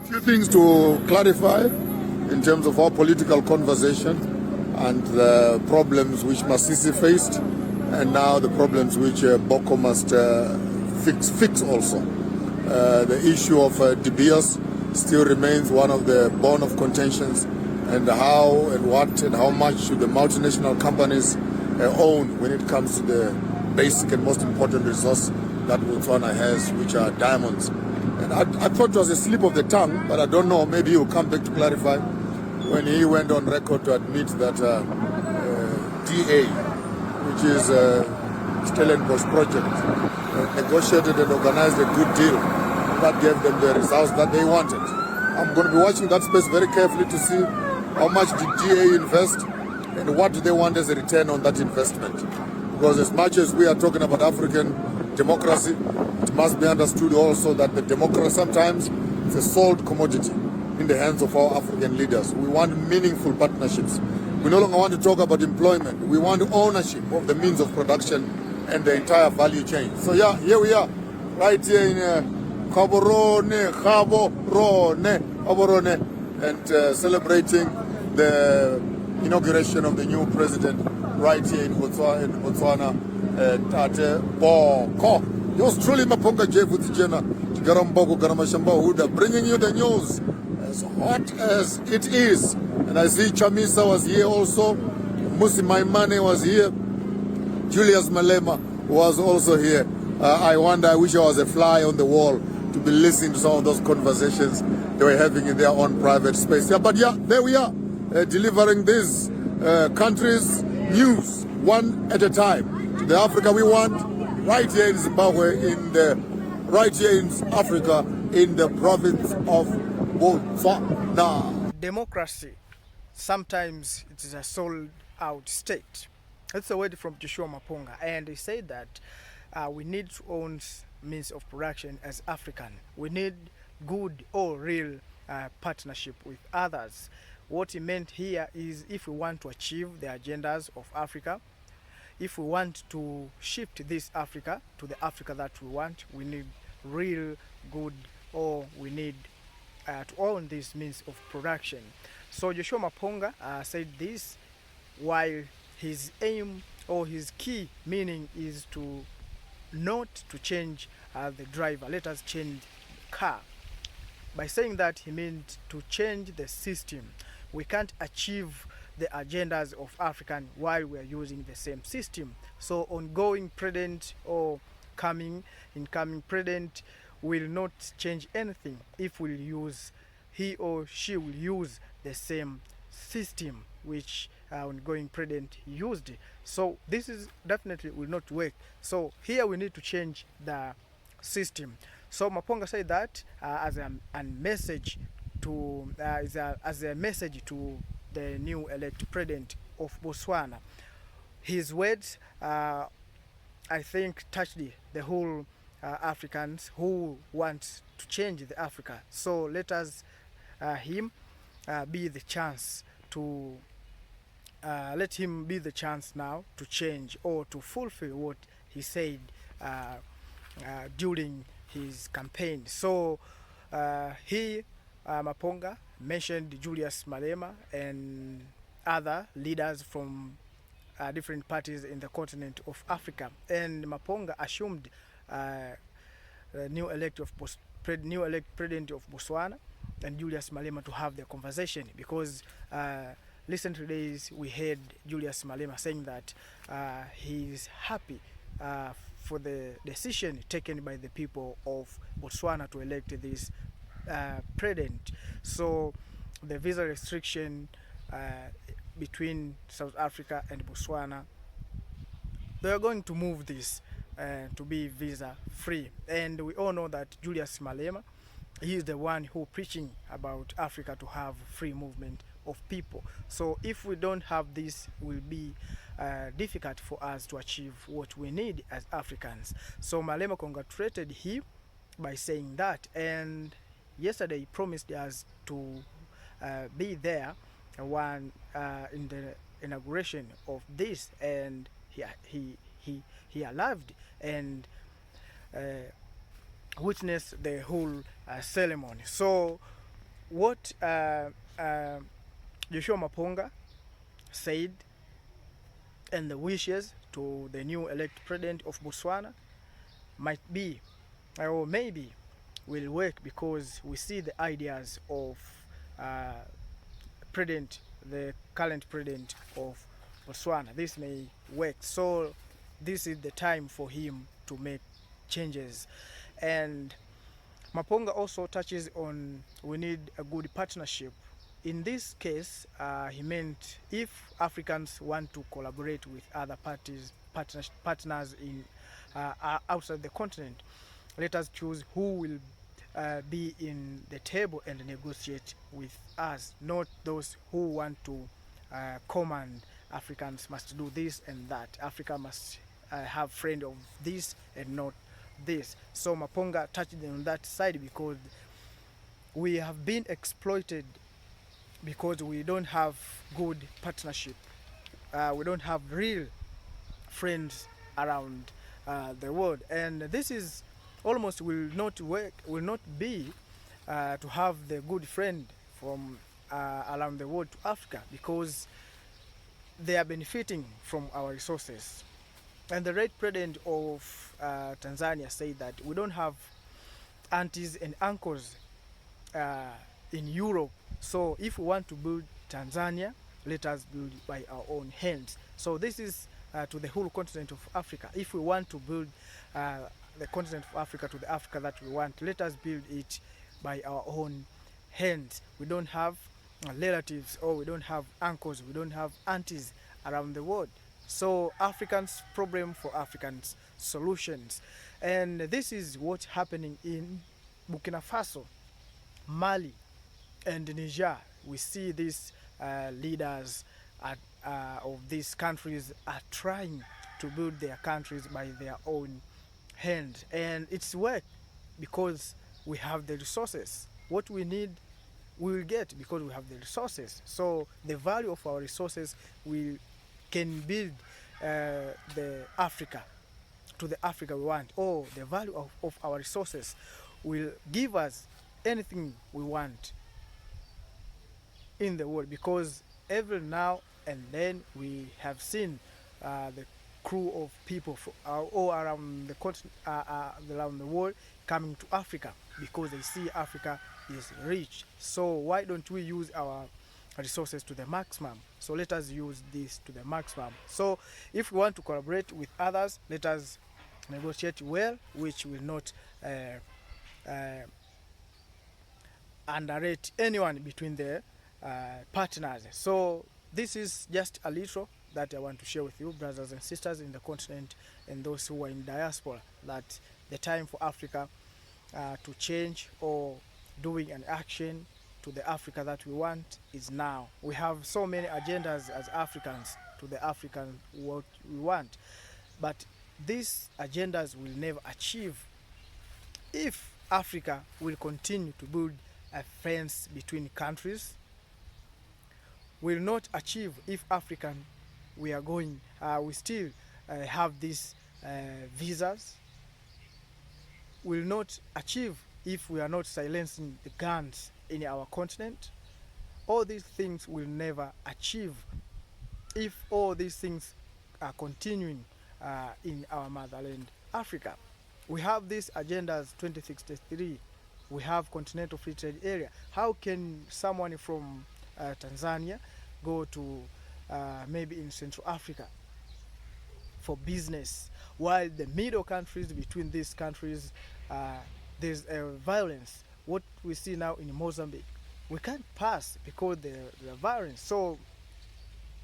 few things to clarify in terms of our political conversation and the problems which Masisi faced, and now the problems which Boko must fix also. The issue of De Beers still remains one of the bone of contentions, and how and what and how much should the multinational companies own when it comes to the basic and most important resource that Botswana has, which are diamonds. And I thought it was a slip of the tongue, but I don't know, maybe he'll come back to clarify, when he went on record to admit that DA, which is Stellenbosch project, negotiated and organized a good deal that gave them the results that they wanted. I'm going to be watching that space very carefully to see how much did DA invest and what do they want as a return on that investment. Because as much as we are talking about African democracy, it must be understood also that the democracy sometimes is a sold commodity in the hands of our African leaders. We want meaningful partnerships. We no longer want to talk about employment. We want ownership of the means of production and the entire value chain. So yeah, here we are, right here in Gaborone, and celebrating the inauguration of the new president right here in Botswana, Tate Boko. Yours truly, Maponga J. Vutijena, Garamboko, Garamashamba Huda, bringing you the news as hot as it is. And I see Chamisa was here also, Musi Maimane was here, Julius Malema was also here. I wish I was a fly on the wall to be listening to some of those conversations they were having in their own private space. Yeah, but yeah, there we are, delivering these countries' news one at a time. To the Africa we want, right here in Zimbabwe, right here in Africa, in the province of Botswana. Democracy, sometimes it is a sold-out state. That's a word from Joshua Maponga, and he said that we need to own means of production as African. We need good or real partnership with others. What he meant here is, if we want to achieve the agendas of Africa, if we want to shift this Africa to the Africa that we want, we need real good, or we need to own this means of production. So Joshua Maponga said this, while his aim or his key meaning is to not to change the driver, let us change the car. By saying that, he meant to change the system. We can't achieve the agendas of African while we are using the same system. So ongoing president or incoming president will not change anything if he or she will use the same system which ongoing president used. So this is definitely will not work. So here we need to change the system. So Maponga said that as a message to the new elected president of Botswana. His words, I think, touched the whole Africans who want to change the Africa. So let us him be the chance to let him be the chance now to change or to fulfill what he said during his campaign. So Maponga mentioned Julius Malema and other leaders from different parties in the continent of Africa. And Maponga assumed new elect president of Botswana and Julius Malema to have the conversation, because recent days we heard Julius Malema saying that he is happy for the decision taken by the people of Botswana to elect this president. So the visa restriction between South Africa and Botswana, they are going to move this to be visa free. And we all know that Julius Malema, he is the one who preaching about Africa to have free movement of people. So if we don't have this, it will be difficult for us to achieve what we need as Africans. So Malema congratulated him by saying that, and yesterday he promised us to be there in the inauguration of this, and he arrived and witnessed the whole ceremony. So what Joshua Maponga said and the wishes to the new elected president of Botswana might be, or maybe will work, because we see the ideas of uh, president, the current president of Botswana. This may work. So this is the time for him to make changes. And Maponga also touches on we need a good partnership. In this case, he meant if Africans want to collaborate with other partners in outside the continent, let us choose who will be in the table and negotiate with us, not those who want to command Africans must do this and that. Africa must have friend of this and not this. So Maponga touched on that side because we have been exploited because we don't have good partnership. We don't have real friends around the world, and this is almost will not work, will not be to have the good friend from around the world to Africa, because they are benefiting from our resources. And the late president of Tanzania said that we don't have aunties and uncles in Europe. So if we want to build Tanzania, let us build by our own hands. So this is to the whole continent of Africa. If we want to build the continent of Africa to the Africa that we want, let us build it by our own hands. We don't have relatives, or we don't have uncles, we don't have aunties around the world. So Africans problem for Africans solutions. And this is what's happening in Burkina Faso, Mali, and Niger. We see these leaders of these countries are trying to build their countries by their own hand, and it's work because we have the resources. What we need, we will get because we have the resources. So the value of our resources can build the Africa to the Africa we want, or the value of our resources will give us anything we want in the world, because every now and then we have seen the crew of people all around the continent, around the world, coming to Africa because they see Africa is rich. So why don't we use our resources to the maximum? So let us use this to the maximum. So if we want to collaborate with others, let us negotiate well, which will not underrate anyone between the partners. So this is just a little that I want to share with you, brothers and sisters in the continent and those who are in diaspora, that the time for Africa to change or doing an action to the Africa that we want is now. We have so many agendas as Africans to the African what we want, but these agendas will never achieve if Africa will continue to build a fence between countries. Will not achieve if African we are going, we still have these visas. Will not achieve if we are not silencing the guns in our continent. All these things will never achieve if all these things are continuing in our motherland, Africa. We have these agendas 2063. We have continental free trade area. How can someone from Tanzania go to maybe in Central Africa for business, while the middle countries between these countries there's violence? What we see now in Mozambique, we can't pass because the violence. So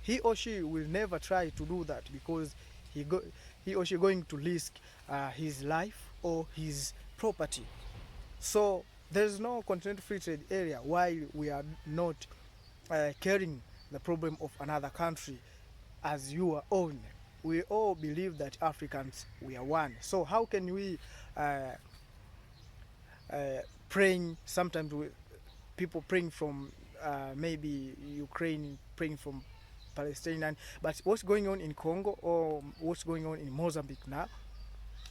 he or she will never try to do that because he or she going to risk his life or his property. So there's no continental free trade area while we are not carrying the problem of another country as your own. We all believe that Africans, we are one. So how can we praying sometimes with people praying from maybe Ukraine, praying from Palestinian, but what's going on in Congo or what's going on in Mozambique now?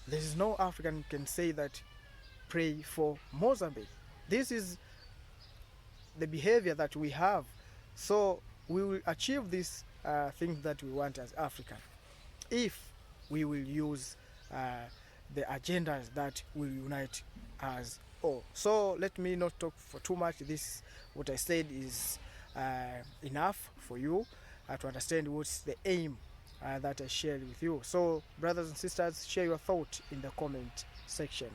There is no African can say that pray for Mozambique. This is the behavior that we have. So we will achieve these things that we want as African if we will use the agendas that will unite us all. So let me not talk for too much. This, what I said, is enough for you to understand what's the aim that I shared with you. So brothers and sisters, share your thought in the comment section.